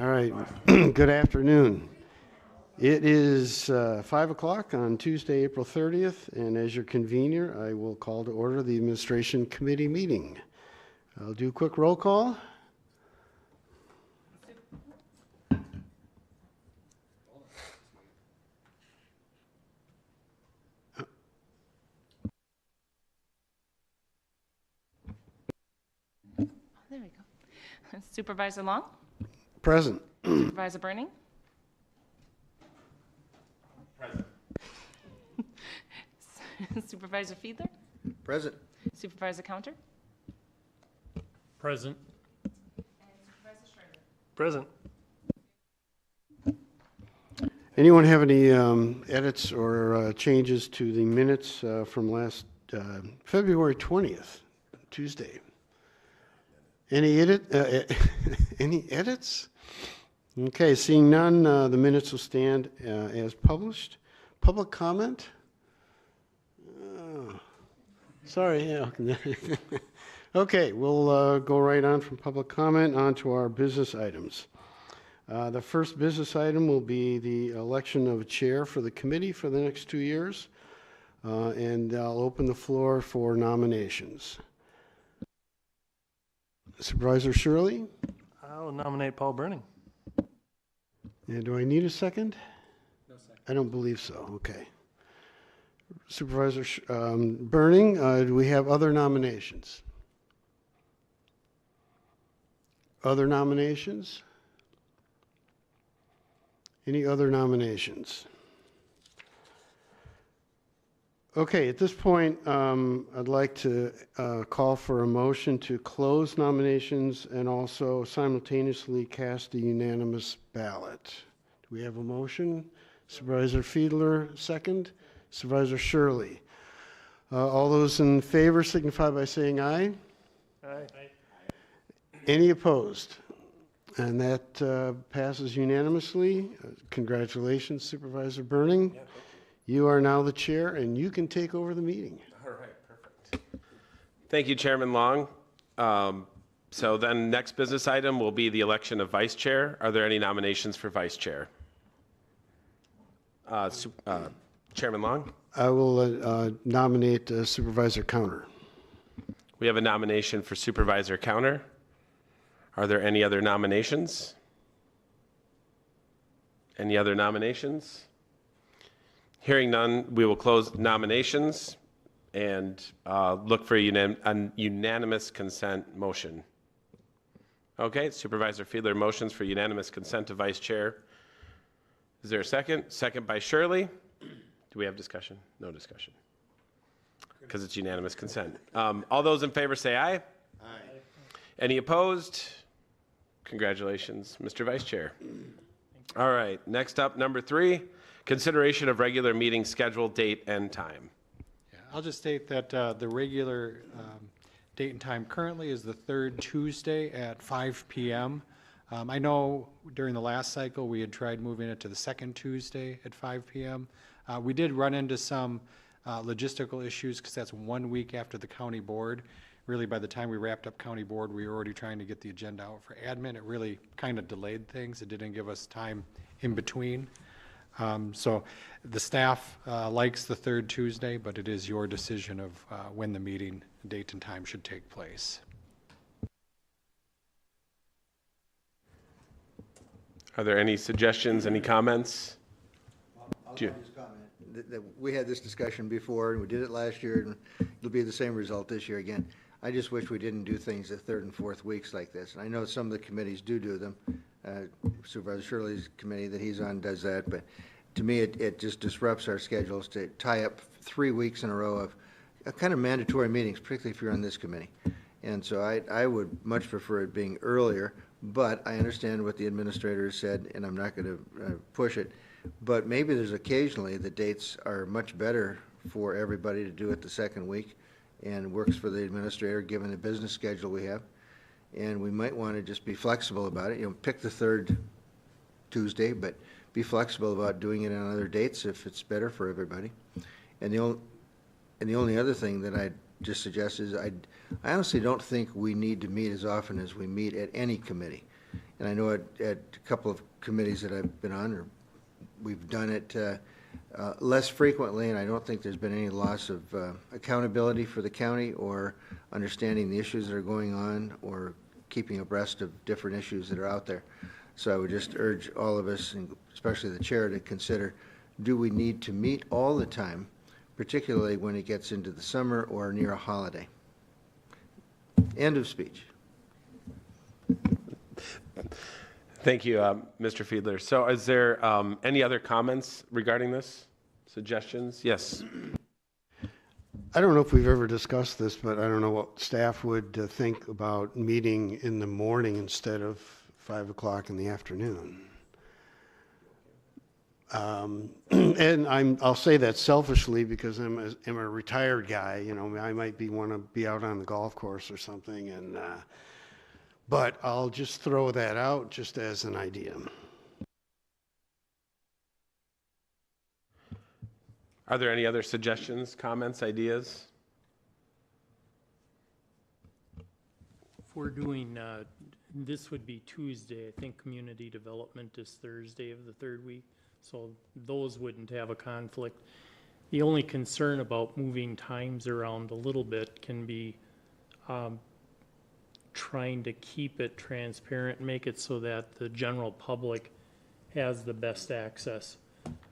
All right, good afternoon. It is 5 o'clock on Tuesday, April 30th, and as your convener, I will call to order the Administration Committee meeting. I'll do a quick roll call. There we go. Supervisor Long? Present. Supervisor Burning? Present. Supervisor Fiedler? Present. Supervisor Counter? Present. And Supervisor Schreiber? Present. Anyone have any edits or changes to the minutes from last February 20th, Tuesday? Any any edits? Okay, seeing none, the minutes will stand as published. Public comment? Sorry, yeah. Okay, we'll go right on from public comment on to our business items. The first business item will be the election of a chair for the committee for the next 2 years, and I'll open the floor for nominations. Supervisor Shirley? I'll nominate Paul Burning. And do I need a second? No second. I don't believe so. Okay. Supervisor Burning, do we have other nominations? Other nominations? Any other nominations? Okay, at this point, I'd like to call for a motion to close nominations and also simultaneously cast a unanimous ballot. Do we have a motion? Supervisor Fiedler, second. Supervisor Shirley. All those in favor signify by saying aye. Aye. Any opposed? And that passes unanimously. Congratulations, Supervisor Burning. Yeah. You are now the chair, and you can take over the meeting. All right, perfect. Thank you, Chairman Long. So then next business item will be the election of vice chair. Are there any nominations for vice chair? Chairman Long? I will nominate Supervisor Counter. We have a nomination for Supervisor Counter. Are there any other nominations? Any other nominations? Hearing none, we will close nominations and look for a unanimous consent motion. Okay, Supervisor Fiedler motions for unanimous consent to vice chair. Is there a second? Second by Shirley. Do we have discussion? No discussion. Because it's unanimous consent. All those in favor say aye. Aye. Any opposed? Congratulations, Mr. Vice Chair. All right, next up, number 3. Consideration of regular meeting schedule, date, and time. Yeah, I'll just state that the regular date and time currently is the third Tuesday at 5 p.m. I know during the last cycle we had tried moving it to the second Tuesday at 5 p.m. We did run into some logistical issues because that's 1 week after the county board. Really, by the time we wrapped up county board, we were already trying to get the agenda out for admin. It really kind of delayed things. It didn't give us time in between. So the staff likes the third Tuesday, but it is your decision of when the meeting date and time should take place. Are there any suggestions, any comments? I'll just comment that we had this discussion before, and we did it last year, and it'll be the same result this year again. I just wish we didn't do things the third and fourth weeks like this. And I know some of the committees do them. Supervisor Shirley's committee that he's on does that, but to me, it just disrupts our schedules to tie up 3 weeks in a row of kind of mandatory meetings, particularly if you're on this committee. And so I would much prefer it being earlier, but I understand what the administrator said, and I'm not going to push it. But maybe there's occasionally the dates are much better for everybody to do it the second week and works for the administrator given the business schedule we have. And we might want to just be flexible about it. Pick the third Tuesday, but be flexible about doing it on other dates if it's better for everybody. And the only other thing that I'd just suggest is I honestly don't think we need to meet as often as we meet at any committee. And I know at a couple of committees that I've been on, or we've done it less frequently, and I don't think there's been any loss of accountability for the county or understanding the issues that are going on or keeping abreast of different issues that are out there. So I would just urge all of us, and especially the chair, to consider, do we need to meet all the time, particularly when it gets into the summer or near a holiday? End of speech. Thank you, Mr. Fiedler. So is there any other comments regarding this? Suggestions? Yes. I don't know if we've ever discussed this, but I don't know what staff would think about meeting in the morning instead of 5 o'clock in the afternoon. And I'll say that selfishly because I'm a retired guy. You know, I might want to be out on the golf course or something, and but I'll just throw that out just as an idea. Are there any other suggestions, comments, ideas? If we're doing, this would be Tuesday, I think community development is Thursday of the third week, so those wouldn't have a conflict. The only concern about moving times around a little bit can be trying to keep it transparent, make it so that the general public has the best access.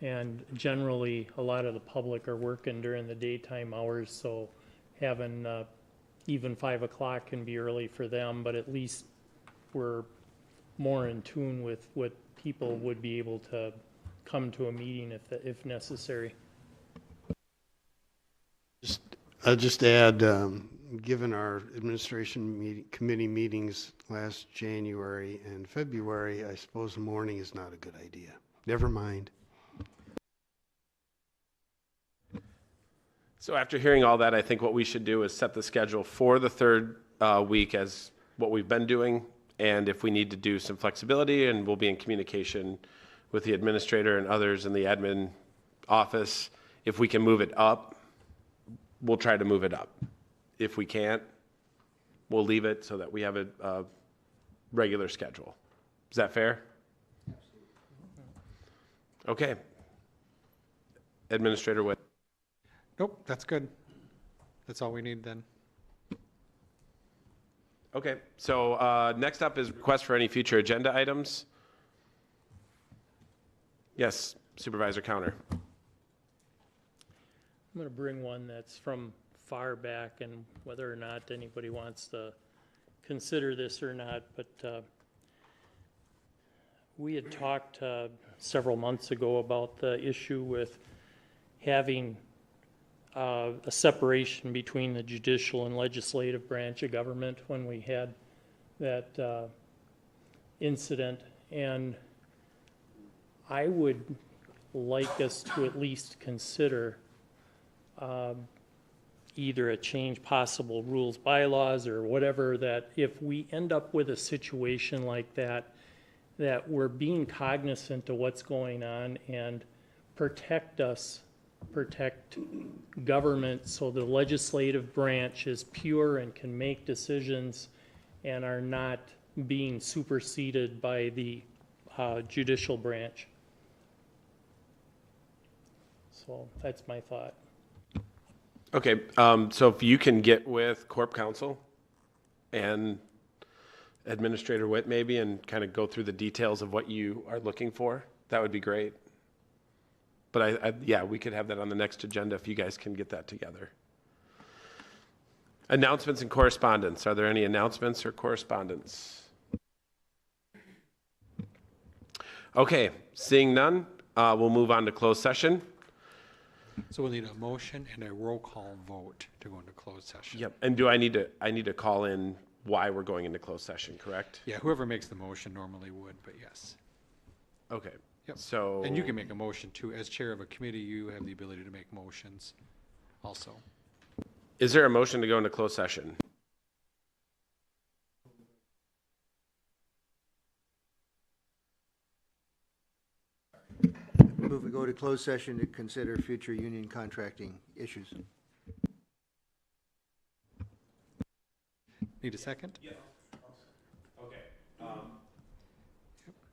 And generally, a lot of the public are working during the daytime hours, so having even 5 o'clock can be early for them, but at least we're more in tune with what people would be able to come to a meeting if necessary. I'll just add, given our committee meetings last January and February, I suppose the morning is not a good idea. Never mind. So after hearing all that, I think what we should do is set the schedule for the third week as what we've been doing. And if we need to do some flexibility, and we'll be in communication with the administrator and others in the admin office, if we can move it up, we'll try to move it up. If we can't, we'll leave it so that we have a regular schedule. Is that fair? Okay. Administrator Witt. Nope, that's good. That's all we need then. Okay, so next up is request for any future agenda items. Yes, Supervisor Counter. I'm going to bring one that's from far back, and whether or not anybody wants to consider this or not, but we had talked several months ago about the issue with having a separation between the judicial and legislative branch of government when we had that incident. And I would like us to at least consider either a change, possible rules, bylaws, or whatever, that if we end up with a situation like that, that we're being cognizant of what's going on and protect government so the legislative branch is pure and can make decisions and are not being superseded by the judicial branch. So that's my thought. Okay, so if you can get with Corp Counsel and Administrator Witt maybe and kind of go through the details of what you are looking for, that would be great. But yeah, we could have that on the next agenda if you guys can get that together. Announcements and correspondence. Are there any announcements or correspondence? Okay, seeing none, we'll move on to closed session. So we'll need a motion and a roll call vote to go into closed session. Yep, and do I need to call in why we're going into closed session, correct? Yeah, whoever makes the motion normally would, but yes. Okay. Yep. So. And you can make a motion too. As chair of a committee, you have the ability to make motions also. Is there a motion to go into closed session? Move we go to closed session to consider future union contracting issues. Need a second? Yeah. Okay.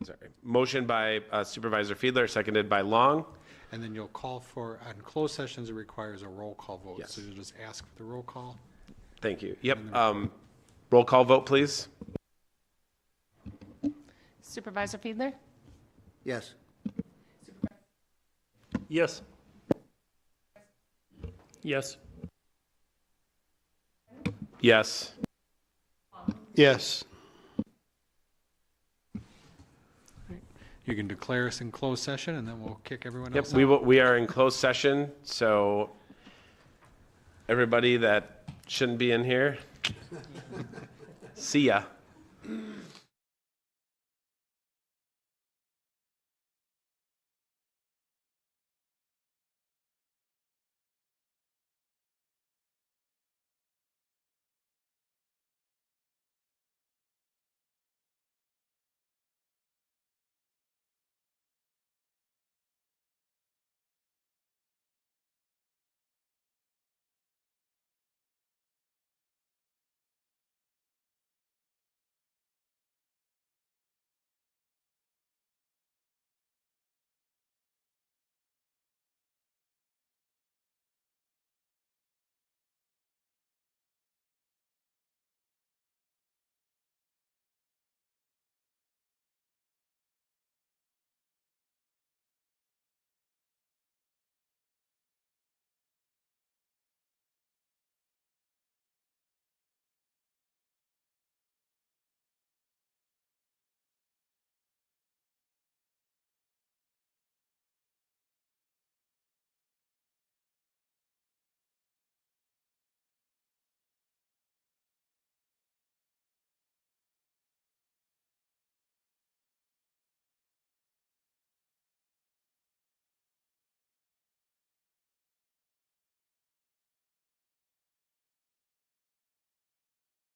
sorry, motion by Supervisor Fiedler, seconded by Long. And then you'll call for, on closed sessions, it requires a roll call vote. Yes. So you'll just ask for the roll call. Thank you. Yep. Roll call vote, please. Supervisor Fiedler? Yes. Yes. Yes. Yes. Yes. You can declare us in closed session, and then we'll kick everyone Yep, else we out. will, we are in closed session, so everybody that shouldn't be in here, see ya.